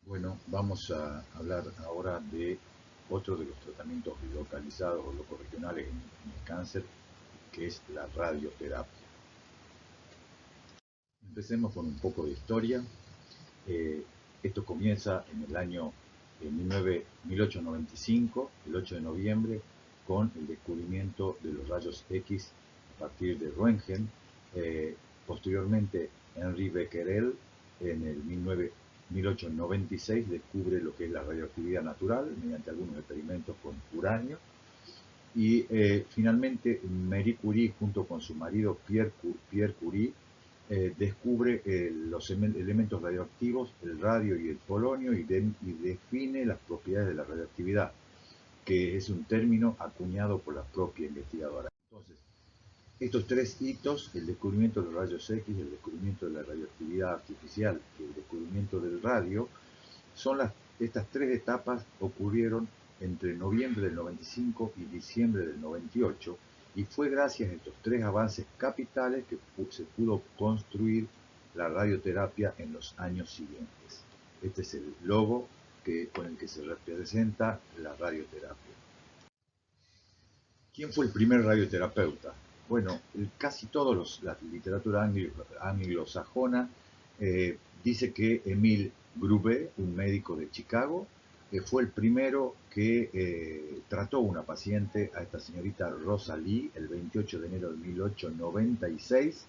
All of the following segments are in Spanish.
Bueno, vamos a hablar ahora de otro de los tratamientos localizados o locorregionales en el cáncer, que es la radioterapia. Empecemos con un poco de historia. Eh, Esto comienza en el año 1895, el 8 de noviembre, con el descubrimiento de los rayos X a partir de Röntgen. Posteriormente, Henri Becquerel, en el 1896, descubre lo que es la radioactividad natural mediante algunos experimentos con uranio. Y finalmente, Marie Curie, junto con su marido Pierre Curie, descubre los elementos radioactivos, el radio y el polonio, y define las propiedades de la radioactividad, que es un término acuñado por la propia investigadora. Entonces, estos tres hitos, el descubrimiento de los rayos X, el descubrimiento de la radioactividad artificial y el descubrimiento del radio, estas tres etapas ocurrieron entre noviembre del 95 y diciembre del 98, y fue gracias a estos tres avances capitales que se pudo construir la radioterapia en los años siguientes. Este es el logo con el que se representa la radioterapia. ¿Quién fue el primer radioterapeuta? Bueno, casi toda la literatura anglosajona dice que Emile Grube, un médico de Chicago, fue el primero que trató una paciente, a esta señorita Rosa Lee, el 28 de enero de 1896.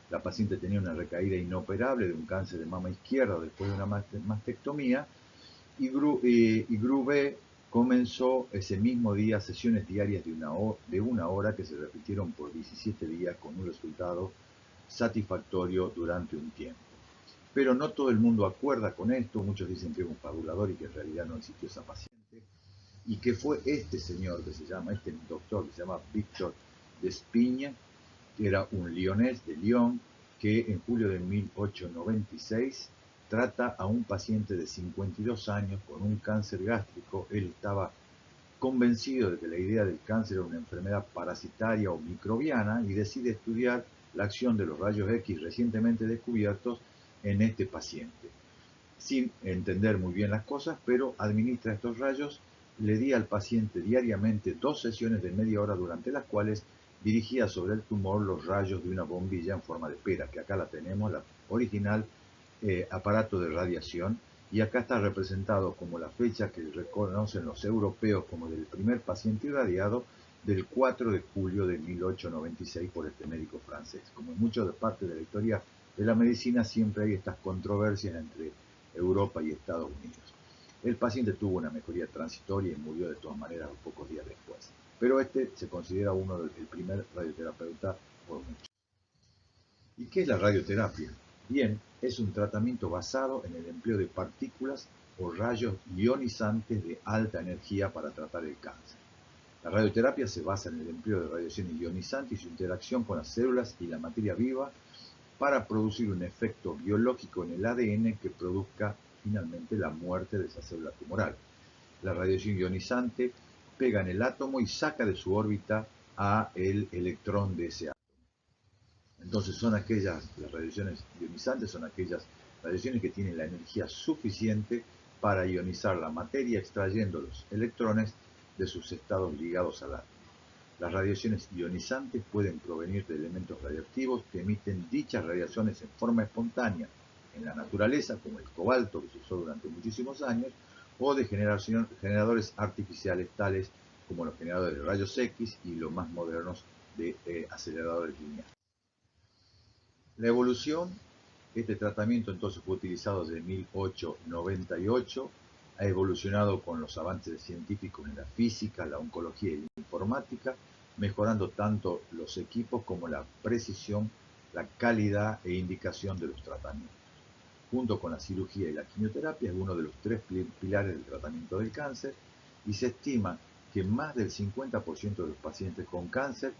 La paciente tenía una recaída inoperable de un cáncer de mama izquierda después de una mastectomía, y Grube comenzó ese mismo día sesiones diarias de una hora que se repitieron por 17 días con un resultado satisfactorio durante un tiempo. Pero no todo el mundo acuerda con esto, muchos dicen que es un fabulador y que en realidad no existió esa paciente, y que fue este señor este doctor que se llama Victor Despigne, que era un lionés de Lyon, que en julio de 1896 trata a un paciente de 52 años con un cáncer gástrico. Él estaba convencido de que la idea del cáncer era una enfermedad parasitaria o microbiana y decide estudiar la acción de los rayos X recientemente descubiertos en este paciente. Sin entender muy bien las cosas, pero administra estos rayos. Le di al paciente diariamente 2 sesiones de media hora durante las cuales dirigía sobre el tumor los rayos de una bombilla en forma de pera, que acá la tenemos, la original aparato de radiación, y acá está representado como la fecha que reconocen los europeos como del primer paciente irradiado, del 4 de julio de 1896 por este médico francés. Como en muchas partes de la historia de la medicina, siempre hay estas controversias entre Europa y Estados Unidos. El paciente tuvo una mejoría transitoria y murió de todas maneras pocos días después. Pero este se considera el primer radioterapeuta por mucho. ¿Y qué es la radioterapia? Bien, es un tratamiento basado en el empleo de partículas o rayos ionizantes de alta energía para tratar el cáncer. La radioterapia se basa en el empleo de radiación ionizante y su interacción con las células y la materia viva para producir un efecto biológico en el ADN que produzca finalmente la muerte de esa célula tumoral. La radiación ionizante pega en el átomo y saca de su órbita a el electrón de ese átomo. Entonces las radiaciones ionizantes son aquellas radiaciones que tienen la energía suficiente para ionizar la materia extrayendo los electrones de sus estados ligados al átomo. Las radiaciones ionizantes pueden provenir de elementos radioactivos que emiten dichas radiaciones en forma espontánea en la naturaleza, como el cobalto que se usó durante muchísimos años, o de generadores artificiales tales como los generadores de rayos X y los más modernos de aceleradores lineales. La evolución, este tratamiento entonces fue utilizado desde 1898, ha evolucionado con los avances científicos en la física, la oncología y la informática, mejorando tanto los equipos como la precisión, la calidad e indicación de los tratamientos. Junto con la cirugía y la quimioterapia es uno de los 3 pilares del tratamiento del cáncer, y se estima que más del 50% de los pacientes con cáncer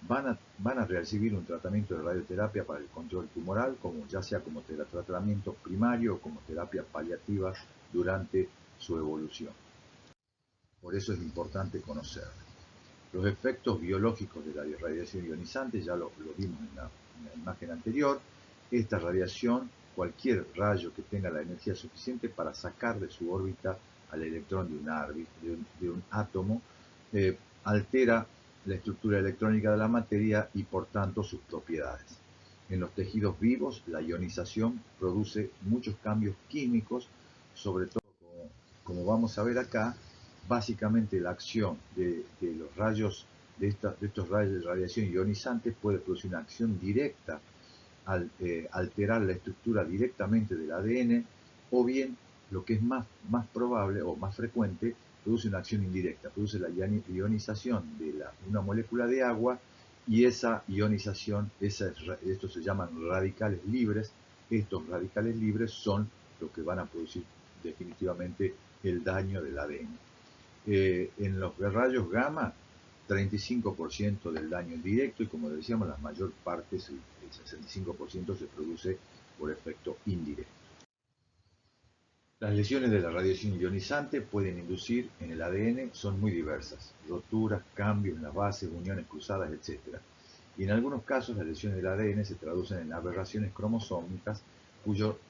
van a recibir un tratamiento de radioterapia para el control tumoral, ya sea como tratamiento primario o como terapia paliativa durante su evolución. Por eso es importante conocerlo. Los efectos biológicos de la radiación ionizante ya lo vimos en la imagen anterior. Esta radiación cualquier rayo que tenga la energía suficiente para sacar de su órbita al electrón de un átomo, altera la estructura electrónica de la materia y por tanto sus propiedades. En los tejidos vivos, la ionización produce muchos cambios químicos, sobre todo, como vamos a ver acá, básicamente la acción de los rayos, de estos rayos de radiación ionizante puede producir una acción directa al alterar la estructura directamente del ADN, o bien, lo que es más probable o más frecuente, produce una acción indirecta, produce la ionización de una molécula de agua, y esa ionización, estos se llaman radicales libres. Estos radicales libres son los que van a producir definitivamente el daño del ADN. En los rayos gamma, 35% del daño indirecto, y como decíamos, la mayor parte, el 65%, se produce por efecto indirecto. Las lesiones de la radiación ionizante pueden inducir en el ADN son muy diversas: roturas, cambios en las bases, uniones cruzadas, etc. Y en algunos casos las lesiones del ADN se traducen en aberraciones cromosómicas, cuyo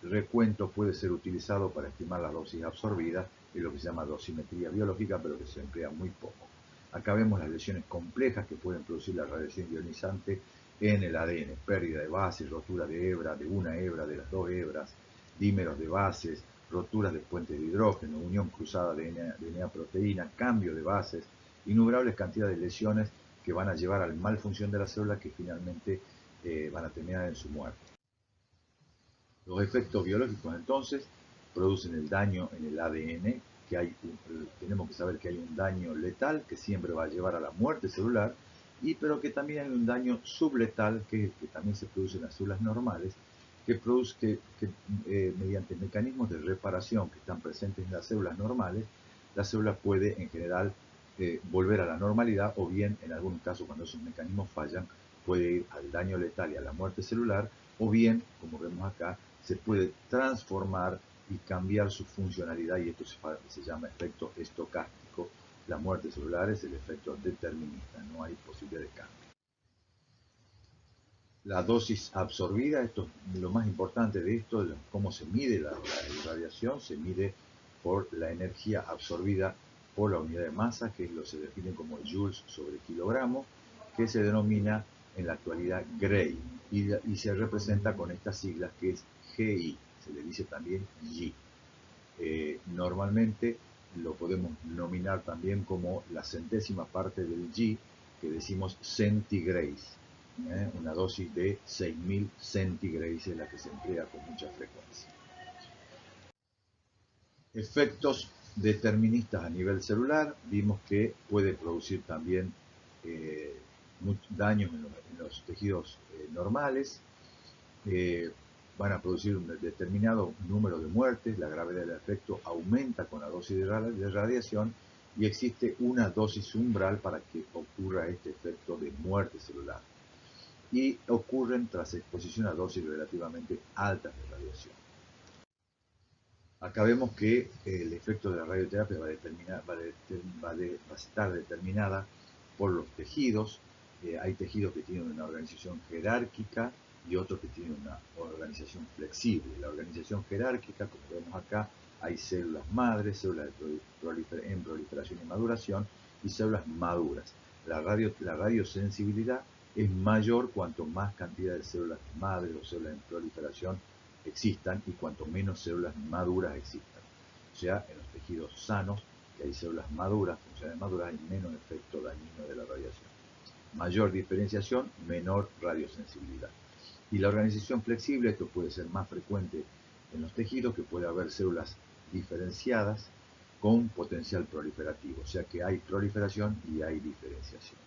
recuento puede ser utilizado para estimar la dosis absorbida, es lo que se llama dosimetría biológica, pero que se emplea muy poco. Acá vemos las lesiones complejas que pueden producir la radiación ionizante en el ADN: pérdida de bases, rotura de hebra, de una hebra, de las dos hebras, dímeros de bases, roturas de puentes de hidrógeno, unión cruzada de DNA-proteína, cambio de bases, innumerables cantidades de lesiones que van a llevar a la malfunción de la célula, que finalmente van a terminar en su muerte. Los efectos biológicos entonces producen el daño en el ADN, tenemos que saber que hay un daño letal que siempre va a llevar a la muerte celular, pero que también hay un daño subletal, que también se produce en las células normales, que mediante mecanismos de reparación que están presentes en las células normales, la célula puede en general volver a la normalidad, o bien en algunos casos, cuando esos mecanismos fallan, puede ir al daño letal y a la muerte celular, o bien, como vemos acá, se puede transformar y cambiar su funcionalidad, y esto se llama efecto estocástico. La muerte celular es el efecto determinista, no hay posibilidad de cambio. La dosis absorbida, esto es lo más importante de esto, cómo se mide la irradiación. Se mide por la energía absorbida por la unidad de masa, que se define como joules sobre kilogramo, que se denomina en la actualidad Gray, y se representa con estas siglas, que es GI, se le dice también G. Normalmente lo podemos nominar también como la centésima parte del G, que decimos centigrays. Una dosis de 6000 centigrays es la que se emplea con mucha frecuencia. Efectos deterministas a nivel celular: vimos que puede producir también daños en los tejidos normales, van a producir un determinado número de muertes, la gravedad del efecto aumenta con la dosis de radiación, y existe una dosis umbral para que ocurra este efecto de muerte celular, y ocurren tras exposición a dosis relativamente altas de radiación. Acá vemos que el efecto de la radioterapia va a estar determinada por los tejidos. Hay tejidos que tienen una organización jerárquica y otros que tienen una organización flexible. La organización jerárquica, como vemos acá, hay células madres, células en proliferación y maduración, y células maduras. La radiosensibilidad es mayor cuanto más cantidad de células madres o células en proliferación existan, y cuanto menos células maduras existan. O sea, en los tejidos sanos, que hay células maduras, funciones maduras, hay menos efecto dañino de la radiación. Mayor diferenciación, menor radiosensibilidad. Y la organización flexible, esto puede ser más frecuente en los tejidos, que puede haber células diferenciadas con potencial proliferativo, o sea que hay proliferación y hay diferenciación.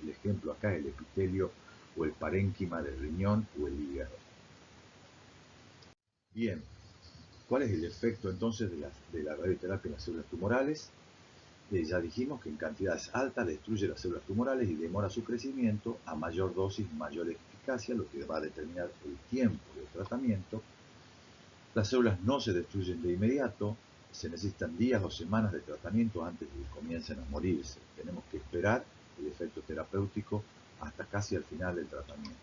El ejemplo acá es el epitelio o el parénquima del riñón o el hígado. Bien, ¿cuál es el efecto entonces de la radioterapia en las células tumorales? Ya dijimos que en cantidades altas destruye las células tumorales y demora su crecimiento. A mayor dosis, mayor eficacia, lo que va a determinar el tiempo de tratamiento. Las células no se destruyen de inmediato, se necesitan días o semanas de tratamiento antes de que comiencen a morirse. Tenemos que esperar el efecto terapéutico hasta casi al final del tratamiento.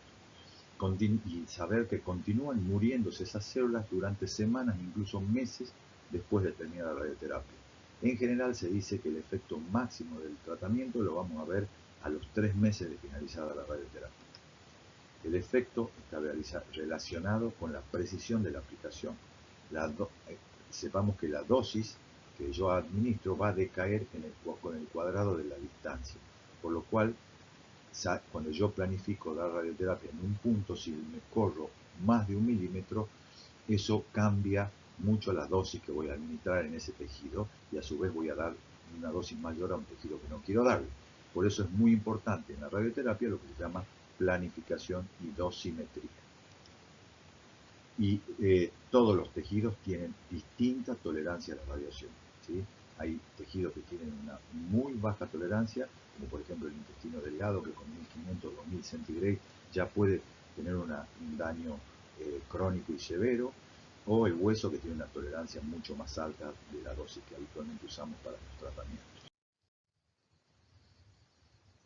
y saber que continúan muriéndose esas células durante semanas, incluso meses después de terminar la radioterapia. En general se dice que el efecto máximo del tratamiento lo vamos a ver a los 3 meses de finalizada la radioterapia. El efecto está relacionado con la precisión de la aplicación. Sepamos que la dosis que yo administro va a decaer con el cuadrado de la distancia, por lo cual cuando yo planifico dar radioterapia en un punto, si me corro más de 1 milímetro, eso cambia mucho la dosis que voy a administrar en ese tejido y a su vez voy a dar una dosis mayor a un tejido que no quiero darle. Por eso es muy importante en la radioterapia lo que se llama planificación y dosimetría. Y todos los tejidos tienen distinta tolerancia a la radiación, ¿sí? Hay tejidos que tienen una muy baja tolerancia, como por ejemplo el intestino delgado, que con 1500 o 2000 centigrados ya puede tener un daño crónico y severo, o el hueso, que tiene una tolerancia mucho más alta de la dosis que habitualmente usamos para los tratamientos.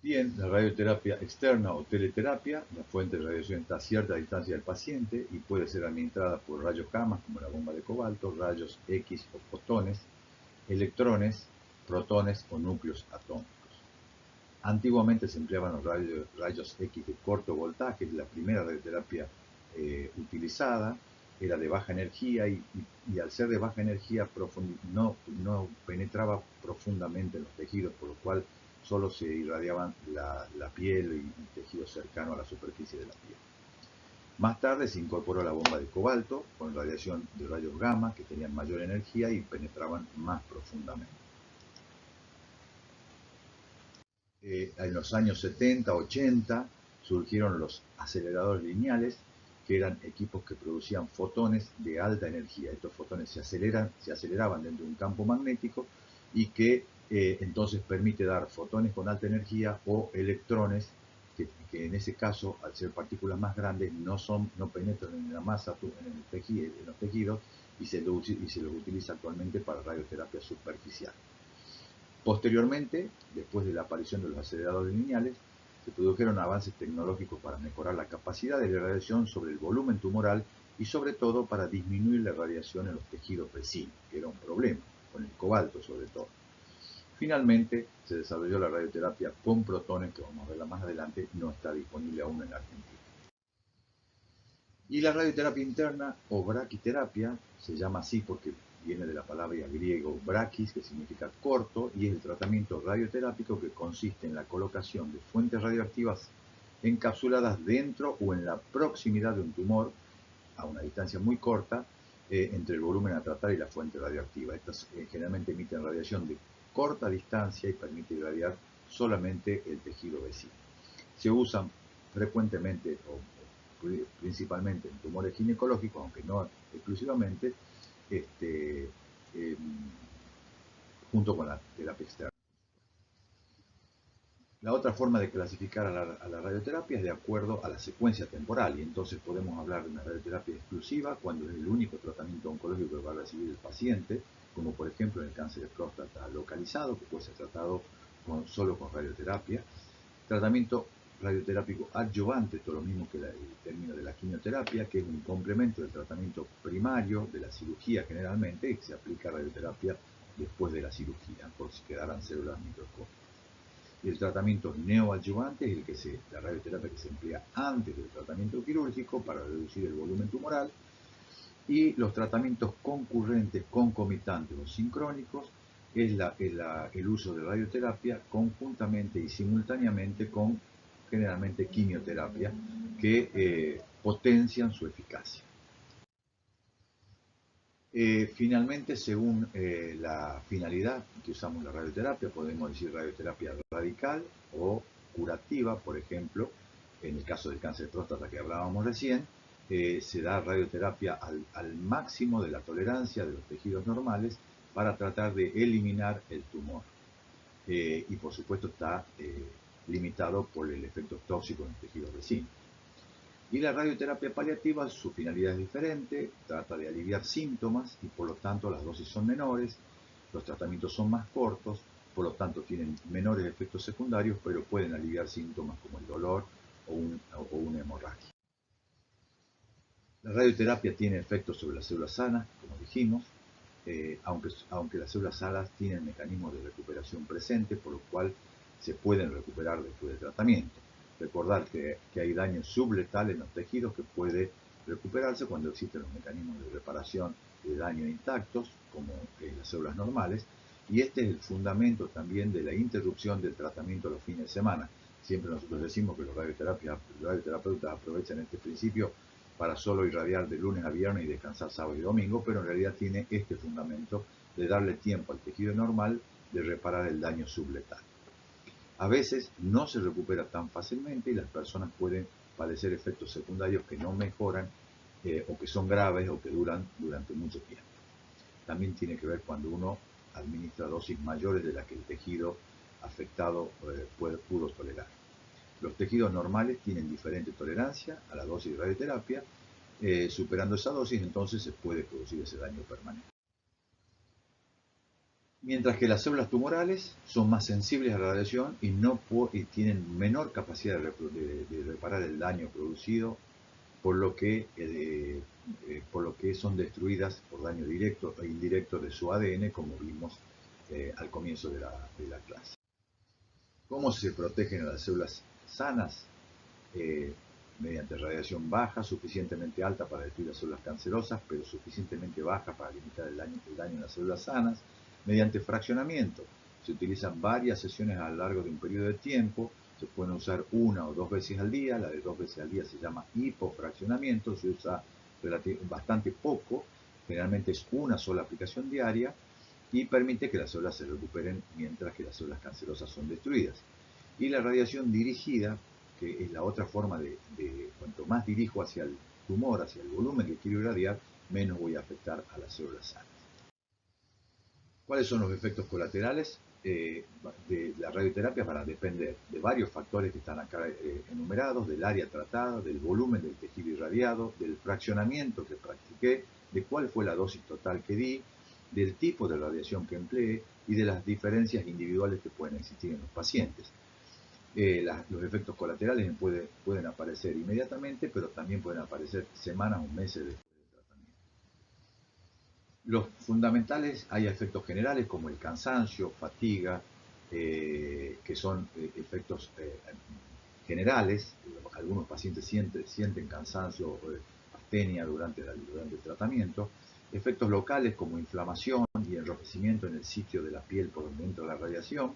Bien, la radioterapia externa o teleterapia, la fuente de radiación está a cierta distancia del paciente y puede ser administrada por rayos gamma, como la bomba de cobalto, rayos X o fotones, electrones, protones o núcleos atómicos. Antiguamente se empleaban los rayos X de corto voltaje, la primera radioterapia utilizada era de baja energía y al ser de baja energía no penetraba profundamente en los tejidos, por lo cual solo se irradiaban la piel y tejidos cercanos a la superficie de la piel. Más tarde se incorporó la bomba de cobalto con radiación de rayos gamma que tenían mayor energía y penetraban más profundamente. En los años 70, 80 surgieron los aceleradores lineales, que eran equipos que producían fotones de alta energía. Estos fotones se aceleraban dentro de un campo magnético y que entonces permite dar fotones con alta energía o electrones que en ese caso, al ser partículas más grandes, no penetran en la masa, en los tejidos, y se los utiliza actualmente para radioterapia superficial. Posteriormente, después de la aparición de los aceleradores lineales, se produjeron avances tecnológicos para mejorar la capacidad de irradiación sobre el volumen tumoral y sobre todo para disminuir la radiación en los tejidos vecinos, que era un problema, con el cobalto sobre todo. Finalmente, se desarrolló la radioterapia con protones, que vamos a verla más adelante, no está disponible aún en Argentina. Y la radioterapia interna o braquiterapia se llama así porque viene de la palabra griego brachis, que significa corto, y es el tratamiento radioterápico que consiste en la colocación de fuentes radioactivas encapsuladas dentro o en la proximidad de un tumor a una distancia muy corta entre el volumen a tratar y la fuente radioactiva. Estas generalmente emiten radiación de corta distancia y permite irradiar solamente el tejido vecino. Se usan frecuentemente o principalmente en tumores ginecológicos, aunque no exclusivamente, junto con la terapia externa. La otra forma de clasificar a la radioterapia es de acuerdo a la secuencia temporal, y entonces podemos hablar de una radioterapia exclusiva cuando es el único tratamiento oncológico que va a recibir el paciente, como por ejemplo en el cáncer de próstata localizado, que puede ser tratado solo con radioterapia. Tratamiento radioterápico adyuvante, todo lo mismo que el término de la quimioterapia, que es un complemento del tratamiento primario de la cirugía generalmente, y que se aplica radioterapia después de la cirugía, por si quedaran células microscópicas. Y el tratamiento neoadyuvante es la radioterapia que se emplea antes del tratamiento quirúrgico para reducir el volumen tumoral. Y los tratamientos concurrentes, concomitantes o sincrónicos es el uso de radioterapia conjuntamente y simultáneamente con generalmente quimioterapia que potencian su eficacia. Finalmente, según la finalidad que usamos la radioterapia, podemos decir radioterapia radical o curativa, por ejemplo, en el caso del cáncer de próstata que hablábamos recién, se da radioterapia al máximo de la tolerancia de los tejidos normales para tratar de eliminar el tumor. Y por supuesto está limitado por el efecto tóxico en los tejidos vecinos. Y la radioterapia paliativa, su finalidad es diferente, trata de aliviar síntomas y por lo tanto las dosis son menores, los tratamientos son más cortos, por lo tanto tienen menores efectos secundarios, pero pueden aliviar síntomas como el dolor o una hemorragia. La radioterapia tiene efectos sobre las células sanas, como dijimos, aunque las células sanas tienen mecanismos de recuperación presentes, por lo cual se pueden recuperar después del tratamiento. Recordar que hay daño subletal en los tejidos que puede recuperarse cuando existen los mecanismos de reparación de daño intactos, como las células normales, y este es el fundamento también de la interrupción del tratamiento a los fines de semana. Siempre nosotros decimos que los radioterapeutas aprovechan este principio para solo irradiar de lunes a viernes y descansar sábado y domingo, pero en realidad tiene este fundamento de darle tiempo al tejido normal de reparar el daño subletal. A veces no se recupera tan fácilmente y las personas pueden padecer efectos secundarios que no mejoran o que son graves o que duran durante mucho tiempo. También tiene que ver cuando uno administra dosis mayores de las que el tejido afectado pudo tolerar. Los tejidos normales tienen diferente tolerancia a la dosis de radioterapia. Superando esa dosis, entonces se puede producir ese daño permanente. Mientras que las células tumorales son más sensibles a la radiación y tienen menor capacidad de reparar el daño producido, por lo que son destruidas por daño directo e indirecto de su ADN, como vimos al comienzo de la clase. ¿Cómo se protegen a las células sanas? Mediante radiación baja, suficientemente alta para destruir las células cancerosas, pero suficientemente baja para limitar el daño en las células sanas, mediante fraccionamiento. Se utilizan varias sesiones a lo largo de un periodo de tiempo, se pueden usar 1 o 2 veces al día, la de 2 veces al día se llama hipofraccionamiento, se usa bastante poco, generalmente es una sola aplicación diaria, y permite que las células se recuperen mientras que las células cancerosas son destruidas. Y la radiación dirigida, que es la otra forma de cuanto más dirijo hacia el tumor, hacia el volumen que quiero irradiar, menos voy a afectar a las células sanas. ¿Cuáles son los efectos colaterales de la radioterapia? Van a depender de varios factores que están acá enumerados, del área tratada, del volumen del tejido irradiado, del fraccionamiento que practiqué, de cuál fue la dosis total que di, del tipo de radiación que empleé y de las diferencias individuales que pueden existir en los pacientes. Los efectos colaterales pueden aparecer inmediatamente, pero también pueden aparecer semanas o meses después del tratamiento. Los fundamentales, hay efectos generales como el cansancio, fatiga, que son efectos generales. Algunos pacientes sienten cansancio o astenia durante el tratamiento. Efectos locales como inflamación y enrojecimiento en el sitio de la piel por donde entra la radiación.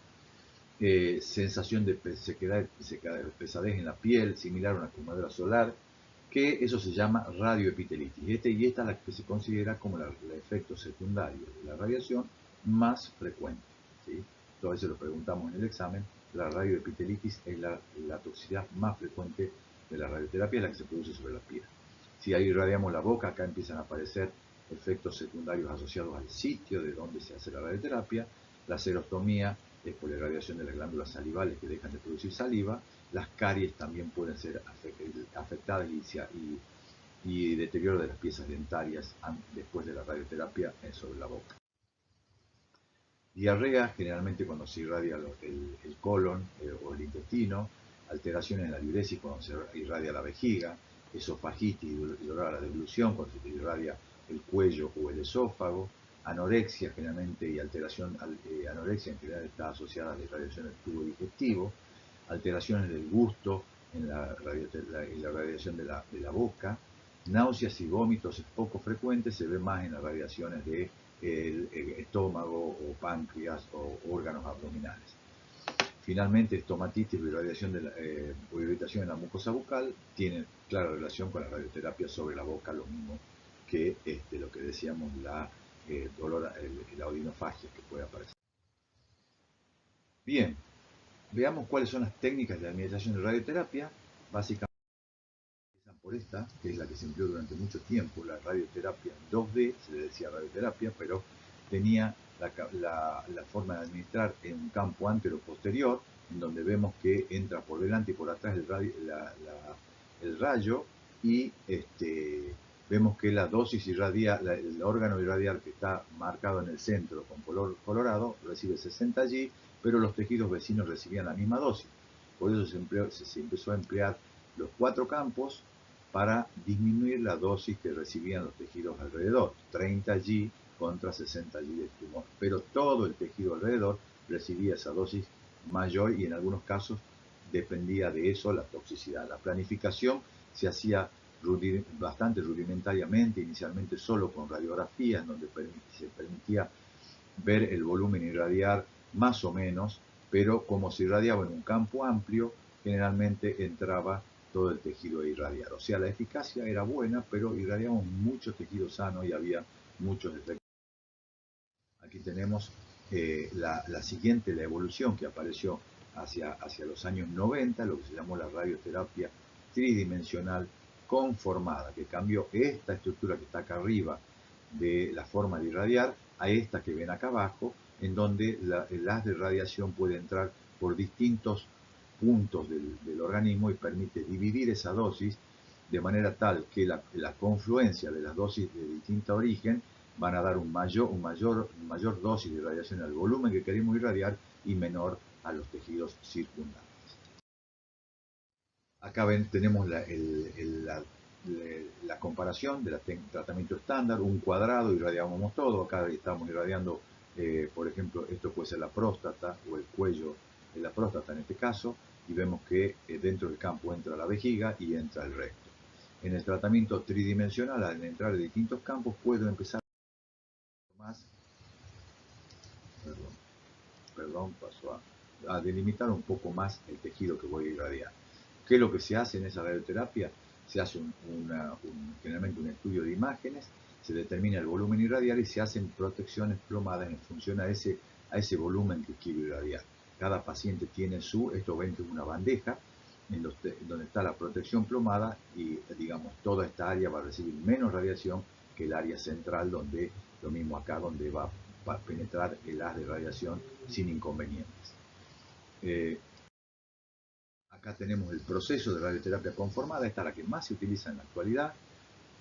Sensación de pesadez en la piel, similar a una quemadura solar, que eso se llama radioepitelitis. Y esta es la que se considera como el efecto secundario de la radiación más frecuente, ¿sí? Esto a veces lo preguntamos en el examen. La radioepitelitis es la toxicidad más frecuente de la radioterapia, la que se produce sobre la piel. Si ahí irradiamos la boca, acá empiezan a aparecer efectos secundarios asociados al sitio de donde se hace la radioterapia. La serostomía es por la irradiación de las glándulas salivales que dejan de producir saliva. Las caries también pueden ser afectadas y deterioro de las piezas dentarias después de la radioterapia sobre la boca. Diarrea, generalmente cuando se irradia el colon o el intestino, alteraciones en la diuresis cuando se irradia la vejiga, esofagitis y dolor a la deglución cuando se irradia el cuello o el esófago, anorexia generalmente y anorexia en general está asociada a la irradiación del tubo digestivo, alteraciones del gusto en la radiación de la boca, náuseas y vómitos es poco frecuente, se ve más en las radiaciones de el estómago o páncreas o órganos abdominales. Finalmente, estomatitis o irritación en la mucosa bucal tiene clara relación con la radioterapia sobre la boca, lo mismo que lo que decíamos, la odinofagia que puede aparecer. Bien, veamos cuáles son las técnicas de administración de radioterapia. Básicamente empiezan por esta, que es la que se empleó durante mucho tiempo, la radioterapia 2D, se le decía radioterapia, pero tenía la forma de administrar en un campo antero-posterior, en donde vemos que entra por delante y por atrás el rayo y vemos que la dosis irradial, el órgano irradial que está marcado en el centro con color colorado recibe 60 G, pero los tejidos vecinos recibían la misma dosis. Por eso se empezó a emplear los 4 campos para disminuir la dosis que recibían los tejidos alrededor, 30 G contra 60 G del tumor. Pero todo el tejido alrededor recibía esa dosis mayor y en algunos casos dependía de eso la toxicidad. La planificación se hacía bastante rudimentariamente, inicialmente solo con radiografías, donde se permitía ver el volumen irradiar más o menos, pero como se irradiaba en un campo amplio, generalmente entraba todo el tejido irradiado. O sea, la eficacia era buena, pero irradiamos mucho tejido sano y había muchos efectos. Aquí tenemos la siguiente, la evolución que apareció hacia los años 90, lo que se llamó la radioterapia tridimensional conformada, que cambió esta estructura que está acá arriba de la forma de irradiar a esta que ven acá abajo, en donde el haz de radiación puede entrar por distintos puntos del organismo y permite dividir esa dosis de manera tal que la confluencia de las dosis de distinto origen van a dar mayor dosis de radiación al volumen que queremos irradiar y menor a los tejidos circundantes. Acá tenemos la comparación del tratamiento estándar, un cuadrado, irradiamos todo, acá estamos irradiando, por ejemplo, esto puede ser la próstata o el cuello de la próstata en este caso, y vemos que dentro del campo entra la vejiga y entra el recto. En el tratamiento tridimensional, al entrar en distintos campos, puedo empezar más, pasó a delimitar un poco más el tejido que voy a irradiar. ¿Qué es lo que se hace en esa radioterapia? Se hace generalmente un estudio de imágenes, se determina el volumen irradiar y se hacen protecciones plomadas en función a ese volumen que quiero irradiar. Cada paciente tiene esto ven que es una bandeja donde está la protección plomada y digamos toda esta área va a recibir menos radiación que el área central, donde lo mismo acá, donde va a penetrar el haz de radiación sin inconvenientes. Acá tenemos el proceso de radioterapia conformada, esta es la que más se utiliza en la actualidad.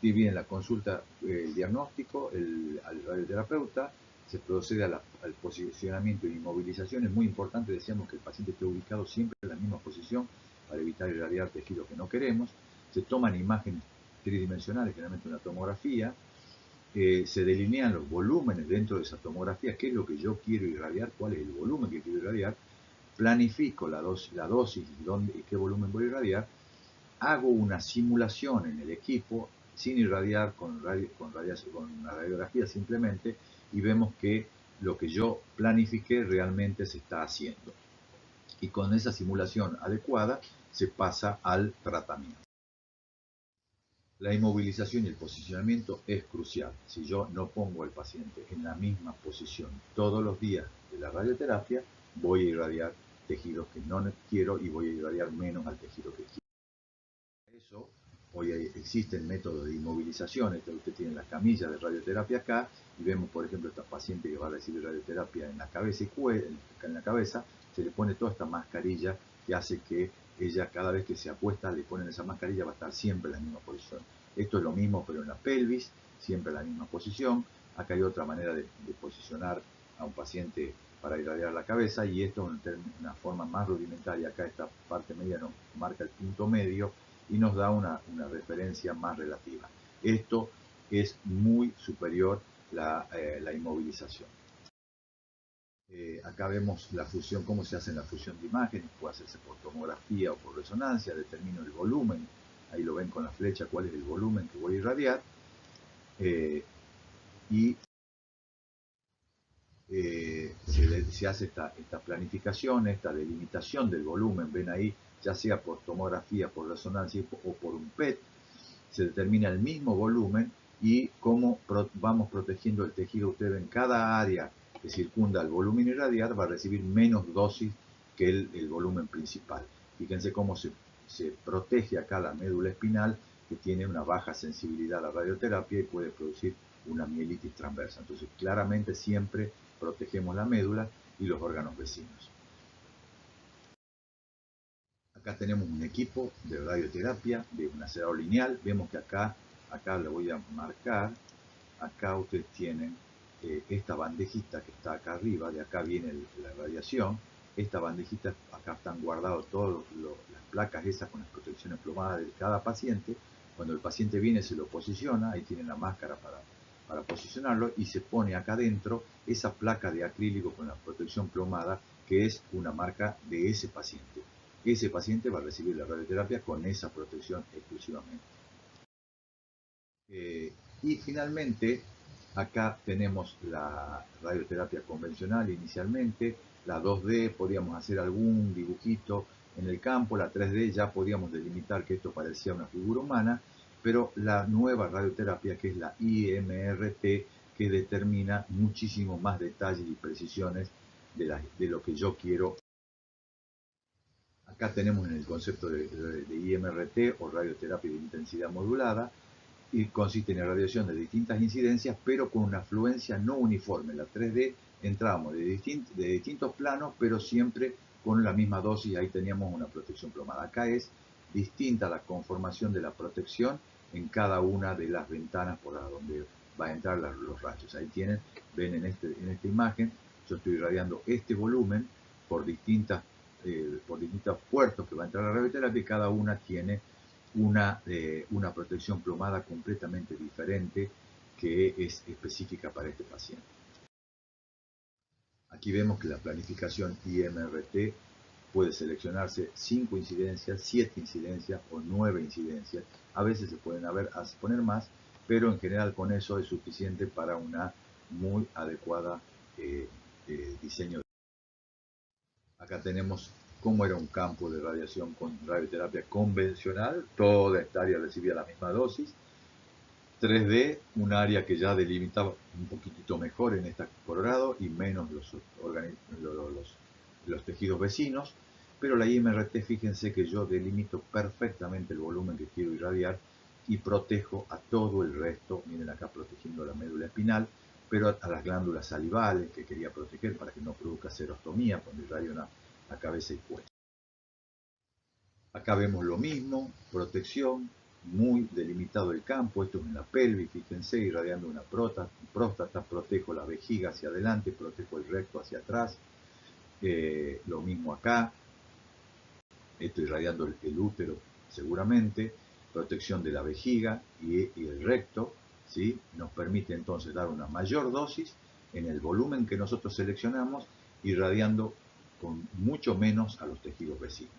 Divide en la consulta el diagnóstico, al radioterapeuta, se procede al posicionamiento y inmovilización. Es muy importante, decíamos, que el paciente esté ubicado siempre en la misma posición para evitar irradiar tejidos que no queremos. Se toman imágenes tridimensionales, generalmente una tomografía. Se delinean los volúmenes dentro de esa tomografía, qué es lo que yo quiero irradiar, cuál es el volumen que quiero irradiar. Planifico la dosis y qué volumen voy a irradiar, hago una simulación en el equipo sin irradiar con una radiografía simplemente y vemos que lo que yo planifiqué realmente se está haciendo. Y con esa simulación adecuada se pasa al tratamiento. La inmovilización y el posicionamiento es crucial. Si yo no pongo al paciente en la misma posición todos los días de la radioterapia, voy a irradiar tejidos que no quiero y voy a irradiar menos al tejido que quiero. Por eso, hoy existen métodos de inmovilización. Usted tiene la camilla de radioterapia acá y vemos, por ejemplo, esta paciente que va a recibir radioterapia en la cabeza en la cabeza, se le pone toda esta mascarilla que hace que ella cada vez que se acuesta le ponen esa mascarilla, va a estar siempre en la misma posición. Esto es lo mismo pero en la pelvis, siempre en la misma posición. Acá hay otra manera de posicionar a un paciente para irradiar la cabeza y esto es una forma más rudimentaria. Acá esta parte media nos marca el punto medio y nos da una referencia más relativa. Esto es muy superior la inmovilización. Acá vemos la fusión, cómo se hace la fusión de imágenes, puede hacerse por tomografía o por resonancia, determino el volumen, ahí lo ven con la flecha cuál es el volumen que voy a irradiar, y se hace esta planificación, esta delimitación del volumen, ven ahí, ya sea por tomografía, por resonancia o por un PET, se determina el mismo volumen y cómo vamos protegiendo el tejido. Ustedes ven, cada área que circunda el volumen irradiar va a recibir menos dosis que el volumen principal. Fíjense cómo se protege acá la médula espinal, que tiene una baja sensibilidad a la radioterapia y puede producir una mielitis transversa. Entonces, claramente siempre protegemos la médula y los órganos vecinos. Acá tenemos un equipo de radioterapia de un acelerador lineal. Vemos que acá le voy a marcar, acá ustedes tienen esta bandejita que está acá arriba, de acá viene la radiación. Esta bandejita, acá están guardadas todas las placas esas con las protecciones plomadas de cada paciente. Cuando el paciente viene se lo posiciona, ahí tiene la máscara para posicionarlo y se pone acá adentro esa placa de acrílico con la protección plomada que es una marca de ese paciente. Ese paciente va a recibir la radioterapia con esa protección exclusivamente. Y finalmente, acá tenemos la radioterapia convencional inicialmente, la 2D, podíamos hacer algún dibujito en el campo, la 3D ya podíamos delimitar que esto parecía una figura humana, pero la nueva radioterapia, que es la IMRT, que determina muchísimo más detalles y precisiones de lo que yo quiero. Acá tenemos en el concepto de IMRT o radioterapia de intensidad modulada, y consiste en irradiación de distintas incidencias, pero con una fluencia no uniforme. La 3D entrábamos de distintos planos, pero siempre con la misma dosis, ahí teníamos una protección plomada. Acá es distinta la conformación de la protección en cada una de las ventanas por donde va a entrar los rayos. Ahí tienen, ven en esta imagen, yo estoy irradiando este volumen por distintos puertos que va a entrar la radioterapia y cada una tiene una protección plomada completamente diferente que es específica para este paciente. Aquí vemos que la planificación IMRT puede seleccionarse 5 incidencias, 7 incidencias o 9 incidencias. A veces se pueden poner más, pero en general con eso es suficiente para una muy adecuada diseño. Acá tenemos cómo era un campo de radiación con radioterapia convencional. Toda esta área recibía la misma dosis. 3D, un área que ya delimitaba un poquitito mejor en esta Colorado y menos los tejidos vecinos. Pero la IMRT, fíjense que yo delimito perfectamente el volumen que quiero irradiar y protejo a todo el resto. Miren acá protegiendo la médula espinal, pero a las glándulas salivales que quería proteger para que no produzca serostomía cuando irradio la cabeza y cuello. Acá vemos lo mismo, protección, muy delimitado el campo, esto es en la pelvis, fíjense, irradiando una próstata, protejo la vejiga hacia adelante, protejo el recto hacia atrás, lo mismo acá, estoy irradiando el útero seguramente, protección de la vejiga y el recto, ¿sí? Nos permite entonces dar una mayor dosis en el volumen que nosotros seleccionamos, irradiando con mucho menos a los tejidos vecinos.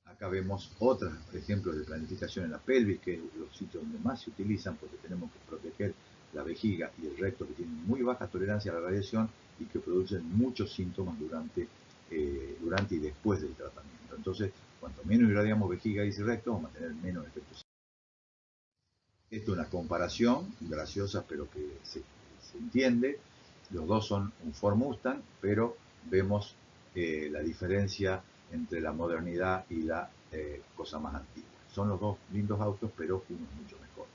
Acá vemos otros ejemplos de planificación en la pelvis, que es los sitios donde más se utilizan porque tenemos que proteger la vejiga y el recto, que tienen muy baja tolerancia a la radiación y que producen muchos síntomas durante y después del tratamiento. Entonces, cuanto menos irradiamos vejiga y recto, vamos a tener menos efectos. Esto es una comparación graciosa, pero que se entiende. Los dos son un Ford Mustang, pero vemos la diferencia entre la modernidad y la cosa más antigua. Son los dos lindos autos, pero uno es mucho mejor.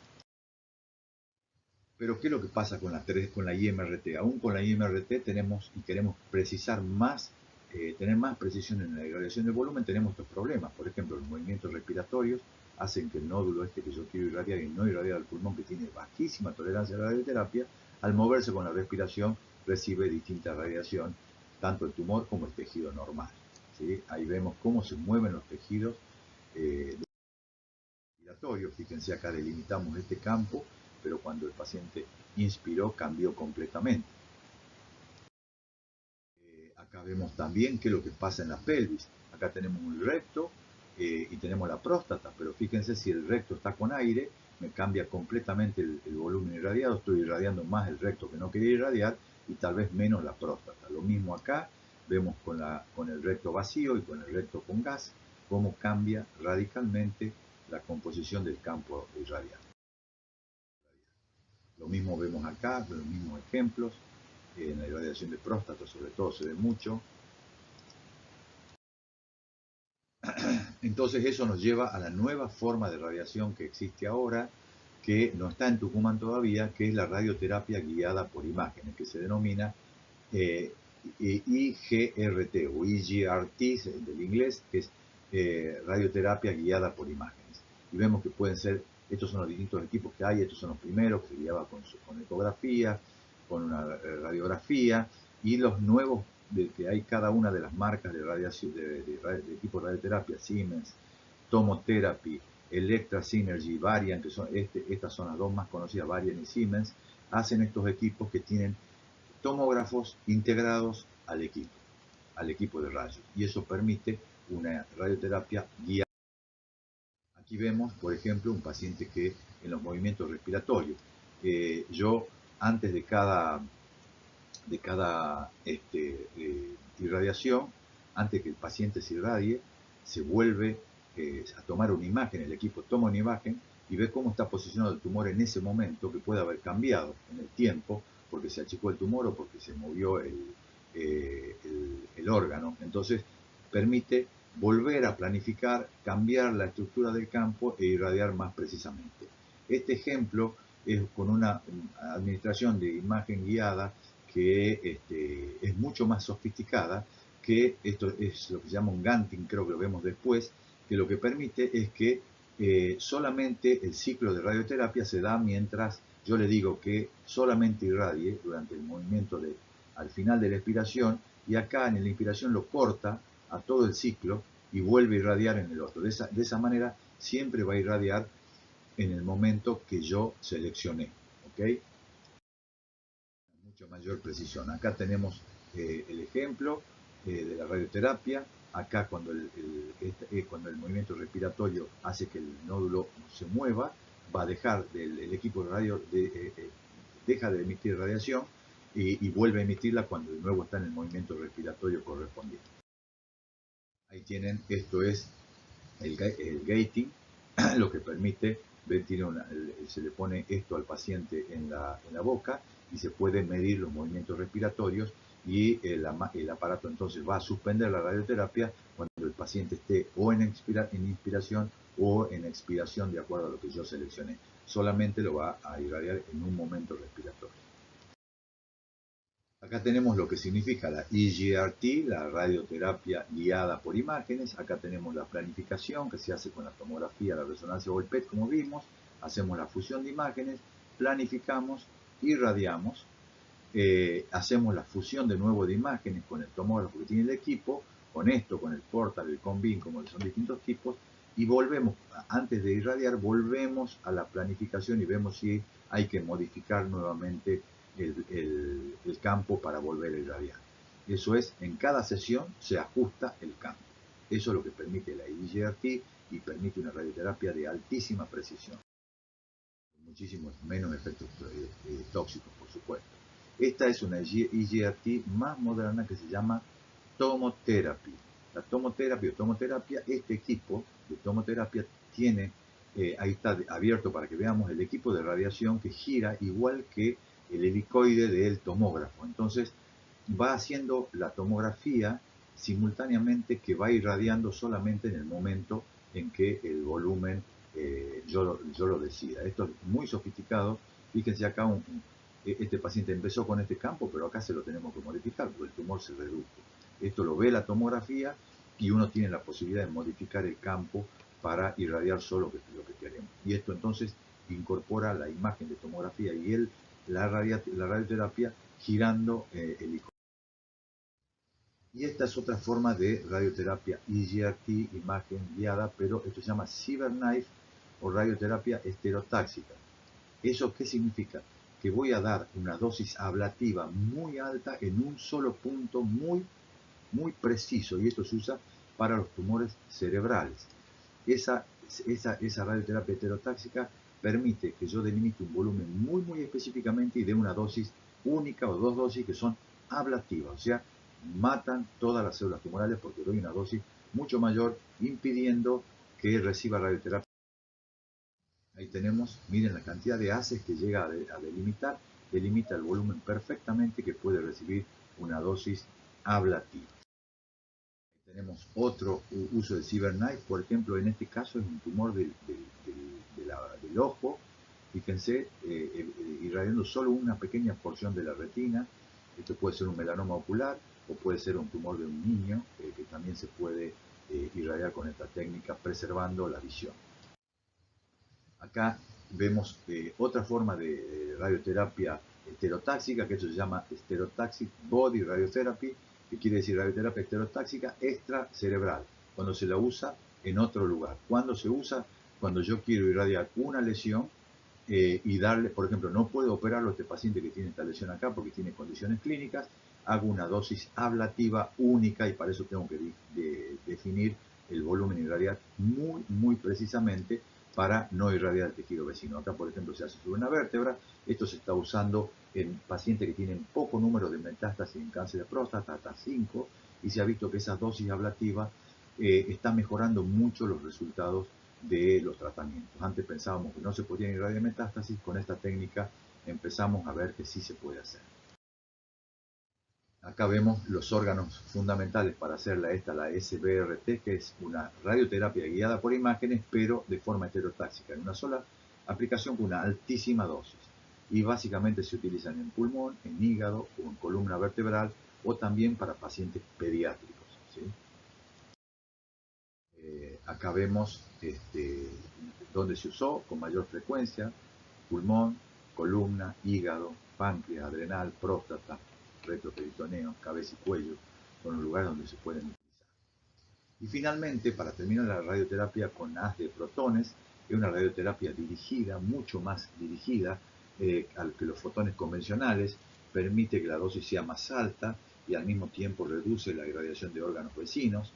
Pero ¿qué es lo que pasa con la IMRT? Aún con la IMRT tenemos y queremos precisar más, tener más precisión en la irradiación del volumen, tenemos estos problemas. Por ejemplo, los movimientos respiratorios hacen que el nódulo que yo quiero irradiar y no irradiar al pulmón, que tiene bajísima tolerancia a la radioterapia, al moverse con la respiración recibe distinta radiación, tanto el tumor como el tejido normal. ¿Sí? Ahí vemos cómo se mueven los tejidos respiratorios. Fíjense, acá delimitamos este campo, pero cuando el paciente inspiró cambió completamente. Acá vemos también qué es lo que pasa en la pelvis. Acá tenemos un recto y tenemos la próstata, pero fíjense, si el recto está con aire, me cambia completamente el volumen irradiado. Estoy irradiando más el recto que no quería irradiar y tal vez menos la próstata. Lo mismo acá, vemos con el recto vacío y con el recto con gas, cómo cambia radicalmente la composición del campo irradiado. Lo mismo vemos acá, los mismos ejemplos. En la irradiación de próstata sobre todo se ve mucho. Entonces eso nos lleva a la nueva forma de radiación que existe ahora, que no está en Tucumán todavía, que es la radioterapia guiada por imágenes, que se denomina IGRT o IGRT del inglés, que es radioterapia guiada por imágenes. Y vemos que pueden ser, estos son los distintos equipos que hay, estos son los primeros que se guiaban con ecografía, con una radiografía, y los nuevos que hay cada una de las marcas de radiación, de equipos de radioterapia, Siemens, Tomotherapy, Electra, Synergy, Varian, que son estas son las dos más conocidas, Varian y Siemens, hacen estos equipos que tienen tomógrafos integrados al equipo de rayos, y eso permite una radioterapia guiada. Aquí vemos, por ejemplo, un paciente que en los movimientos respiratorios, yo antes de cada irradiación, antes que el paciente se irradie, se vuelve a tomar una imagen, el equipo toma una imagen y ve cómo está posicionado el tumor en ese momento, que puede haber cambiado en el tiempo, porque se achicó el tumor o porque se movió el órgano. Entonces permite volver a planificar, cambiar la estructura del campo e irradiar más precisamente. Este ejemplo es con una administración de imagen guiada que es mucho más sofisticada, que esto es lo que se llama un Ganting, creo que lo vemos después, que lo que permite es que solamente el ciclo de radioterapia se da mientras yo le digo que solamente irradie durante el movimiento al final de la expiración, y acá en la inspiración lo corta a todo el ciclo y vuelve a irradiar en el otro. De esa manera siempre va a irradiar en el momento que yo seleccioné, ¿ok? Mucho mayor precisión. Acá tenemos el ejemplo de la radioterapia. Acá cuando cuando el movimiento respiratorio hace que el nódulo se mueva, va a dejar el equipo de radio, deja de emitir radiación y vuelve a emitirla cuando de nuevo está en el movimiento respiratorio correspondiente. Ahí tienen, esto es el gating, lo que permite ver, se le pone esto al paciente en la boca y se puede medir los movimientos respiratorios, y el aparato entonces va a suspender la radioterapia cuando el paciente esté o en inspiración o en expiración, de acuerdo a lo que yo seleccioné. Solamente lo va a irradiar en un momento respiratorio. Acá tenemos lo que significa la EGRT, la radioterapia guiada por imágenes. Acá tenemos la planificación que se hace con la tomografía, la resonancia o el PET, como vimos. Hacemos la fusión de imágenes, planificamos, irradiamos, hacemos la fusión de nuevo de imágenes con el tomógrafo que tiene el equipo, con esto, con el Portal, el Combin, como son distintos tipos, y volvemos, antes de irradiar, volvemos a la planificación y vemos si hay que modificar nuevamente el campo para volver a irradiar. Eso es, en cada sesión se ajusta el campo. Eso es lo que permite la EGRT y permite una radioterapia de altísima precisión. Muchísimos menos efectos tóxicos, por supuesto. Esta es una EGRT más moderna que se llama Tomotherapy. La tomoterapia, este equipo de tomoterapia tiene, ahí está abierto para que veamos el equipo de radiación que gira igual que el helicoide del tomógrafo. Entonces va haciendo la tomografía simultáneamente que va irradiando solamente en el momento en que el volumen yo lo decida. Esto es muy sofisticado. Fíjense acá, este paciente empezó con este campo, pero acá se lo tenemos que modificar porque el tumor se redujo. Esto lo ve la tomografía y uno tiene la posibilidad de modificar el campo para irradiar solo lo que queremos. Y esto entonces incorpora la imagen de tomografía y la radioterapia girando el icono. Y esta es otra forma de radioterapia EGRT, imagen guiada, pero esto se llama CyberKnife o radioterapia estereotáxica. ¿Eso qué significa? Que voy a dar una dosis ablativa muy alta en un solo punto muy preciso, y esto se usa para los tumores cerebrales. Esa radioterapia heterotáxica permite que yo delimite un volumen muy específicamente y dé una dosis única o dos dosis que son ablativas, o sea, matan todas las células tumorales porque doy una dosis mucho mayor, impidiendo que reciba radioterapia. Ahí tenemos, miren la cantidad de haces que llega a delimitar, delimita el volumen perfectamente que puede recibir una dosis ablativa. Tenemos otro uso de CyberKnife, por ejemplo, en este caso es un tumor del ojo. Fíjense, irradiando solo una pequeña porción de la retina. Esto puede ser un melanoma ocular o puede ser un tumor de un niño, que también se puede irradiar con esta técnica, preservando la visión. Acá vemos otra forma de radioterapia estereotáxica, que esto se llama Stereotactic Body Radiotherapy, que quiere decir radioterapia estereotáxica extracerebral, cuando se la usa en otro lugar. ¿Cuándo se usa? cuando yo quiero irradiar una lesión y darle, por ejemplo, no puedo operarlo a este paciente que tiene esta lesión acá porque tiene condiciones clínicas, hago una dosis ablativa única y para eso tengo que definir el volumen irradiar muy precisamente para no irradiar el tejido vecino. Acá, por ejemplo, se hace sobre una vértebra. Esto se está usando en pacientes que tienen poco número de metástasis en cáncer de próstata, hasta 5, y se ha visto que esa dosis ablativa está mejorando mucho los resultados de los tratamientos. Antes pensábamos que no se podían irradiar metástasis, con esta técnica empezamos a ver que sí se puede hacer. Acá vemos los órganos fundamentales para hacer la SBRT, que es una radioterapia guiada por imágenes, pero de forma estereotáxica, en una sola aplicación con una altísima dosis. Y básicamente se utilizan en pulmón, en hígado o en columna vertebral, o también para pacientes pediátricos, ¿sí? Acá vemos dónde se usó con mayor frecuencia: pulmón, columna, hígado, páncreas, adrenal, próstata, retroperitoneo, cabeza y cuello, son los lugares donde se pueden utilizar. Y finalmente, para terminar, la radioterapia con haz de protones, es una radioterapia dirigida, mucho más dirigida al que los fotones convencionales, permite que la dosis sea más alta y al mismo tiempo reduce la irradiación de órganos vecinos.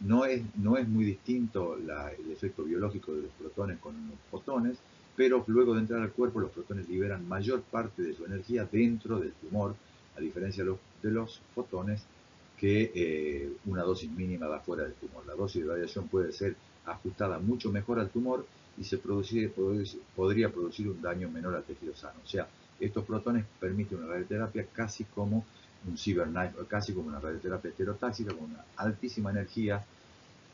No es muy distinto el efecto biológico de los protones con los fotones, pero luego de entrar al cuerpo los protones liberan mayor parte de su energía dentro del tumor, a diferencia de los fotones que una dosis mínima da fuera del tumor. La dosis de radiación puede ser ajustada mucho mejor al tumor y podría producir un daño menor al tejido sano. O sea, estos protones permiten una radioterapia casi como un CyberKnife, casi como una radioterapia estereotáxica con una altísima energía.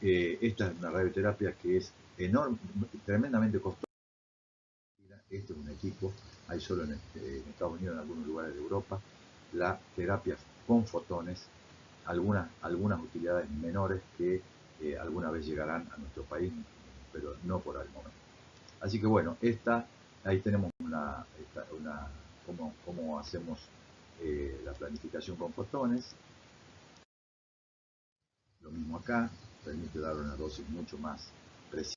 Esta es una radioterapia que es enorme, tremendamente costosa. Este es un equipo, hay solo en Estados Unidos, en algunos lugares de Europa, la terapia con fotones, algunas utilidades menores que alguna vez llegarán a nuestro país, pero no por el momento. Así que bueno, ahí tenemos cómo hacemos la planificación con fotones. Lo mismo acá, permite dar una dosis mucho más precisa.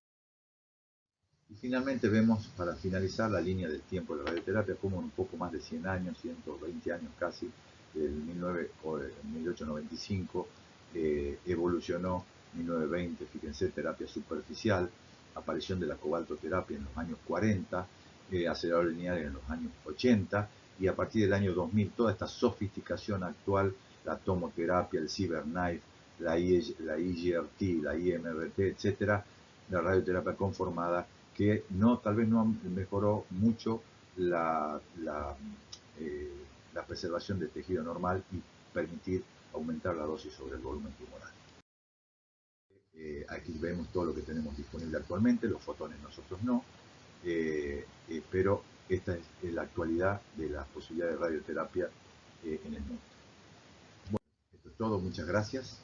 Y finalmente vemos, para finalizar, la línea del tiempo de la radioterapia, como en un poco más de 100 años, 120 años casi, del 1895, evolucionó 1920, fíjense, terapia superficial, aparición de la cobaltoterapia en los años 40, acelerador lineal en los años 80, y a partir del año 2000 toda esta sofisticación actual, la tomoterapia, el CyberKnife, la IGRT, la IMRT, etcétera, la radioterapia conformada, que tal vez no mejoró mucho la preservación del tejido normal y permitir aumentar la dosis sobre el volumen tumoral. Aquí vemos todo lo que tenemos disponible actualmente, los fotones nosotros no, pero esta es la actualidad de las posibilidades de radioterapia en el mundo. Bueno, esto es todo, muchas gracias.